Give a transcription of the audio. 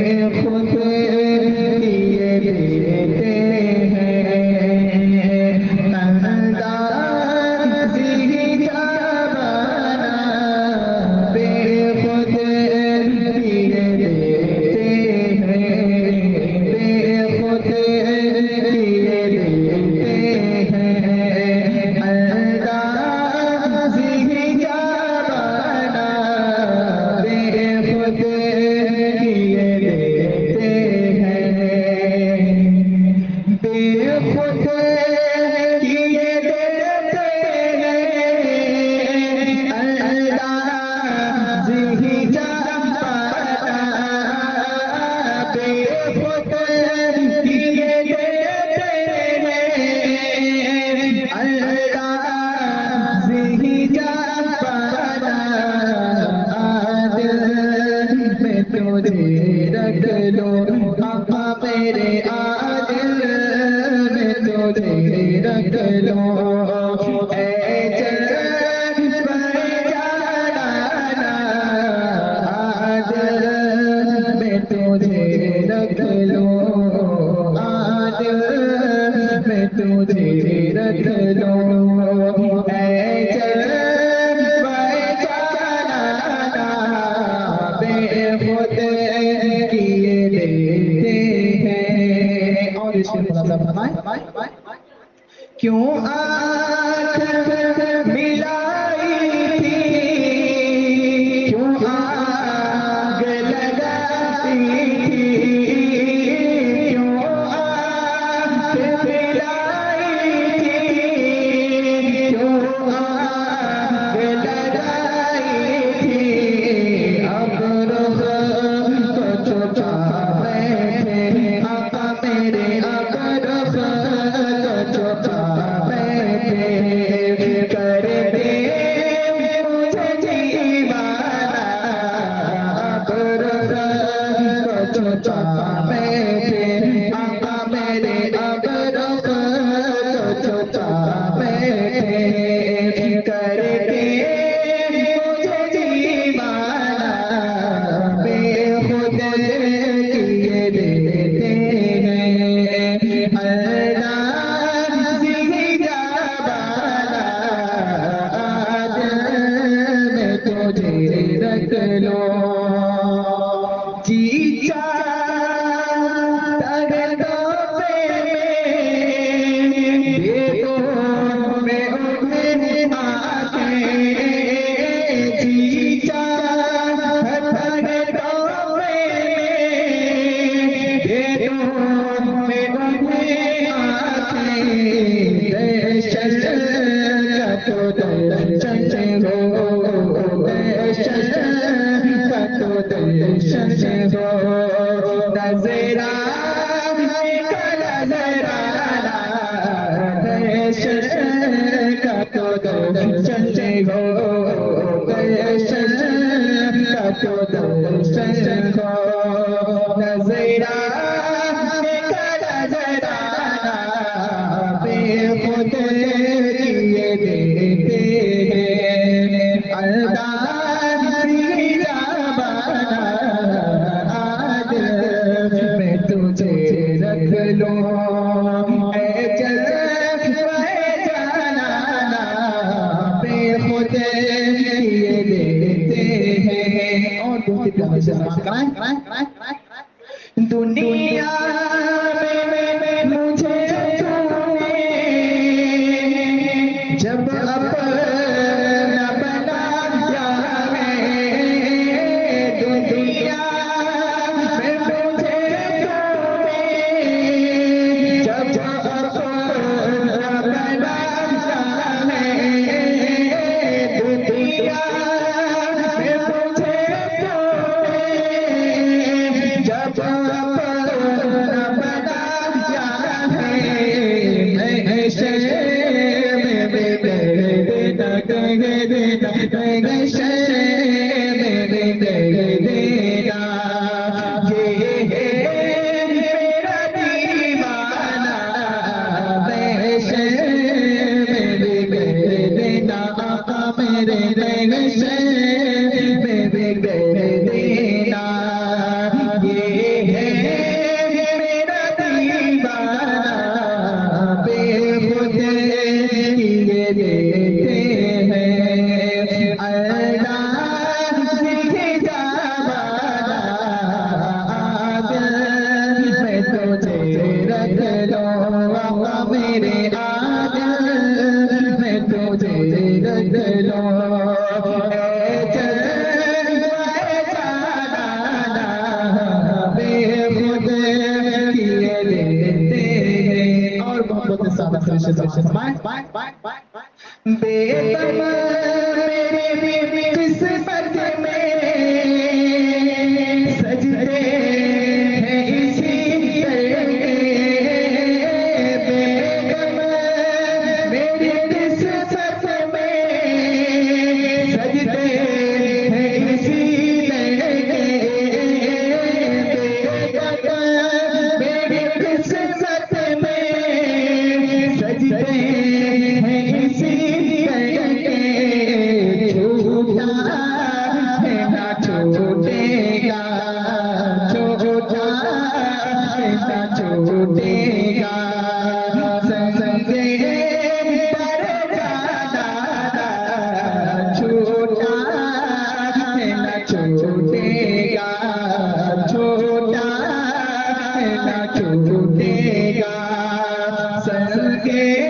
खुद किए देते हैं अंदाज़ी जावाना बेखुद किए देते हैं बेखुद किए देते हैं अंदाज़ी जावाना बेखुद किए देते हैं बेखुद किए देते हैं अंदाज़ी जावाना बेखुद किए देते हैं अंदाज़ी जावाना दिल में तुझे रख लो आका मेरे आदिल में तुझे रख लो ऐ चल जाना आदिल में तुझे रख लो आदिल में तुझे रख लो ऐ चल बेखुद किए देते हैं। और इसके थोड़ा सा बताएं क्यों आँख मिलाई थी क्यों आग लगाई थी क्यों आँख मिलाई थी क्यों आग लगाई थी अब रुख को छुपा बैठे आका मेरे अब रुख को छुपा बैठे कर दे मुझे दीवाना अब रुख को छुपा बैठे आका मेरे अब रुख को छुपा बैठे कर दे मुझे दीवाना बेखुद किए देते हैं अंदाज़ी जावाना दिल में तुझे रख लो जी चाहता है तो देखो मैं उठे आके जी चाहता है तो देखो मैं उठे आके दर्शन का तो दर्शन हो दर्शन का तो दर्शन हो नजरा नजराना दर्शन का तो दर्शन हो दर्शन का तो दर्शन हो नजरा नजराना बेखुद किए देते हैं अंदाज़ी जावाना दिल में तुझे रख लो ऐ चल जाना बेखुद किए देते हैं। और दूसरी तरह से कराएं दुनिया में मुझे तूने जब अपना बनाया है दुनिया में मुझे तूने जब अपना बनाया है दुनिया में मुझे तूने जब अपना बनाया है ऐसे में देना ऐसे में देना ये है मेरा दीवाना ऐसे में देना आका मेरे ऐसे में देना ये रख लो आका मेरे आदिल में तुझे रख लो और मोहब्बत से सादा बेदम मेरी किस्मत में सजदे हैं इसी बेदम मेरी किस्मत में सजदे हैं इसी बेदम मेरी किस्मत में सजदे हैं इसी छूटा है ना छूटेगा छूटा है ना छूटेगा संगे पर जाना छूटा है ना छूटेगा छूटा है ना छूटेगा संगे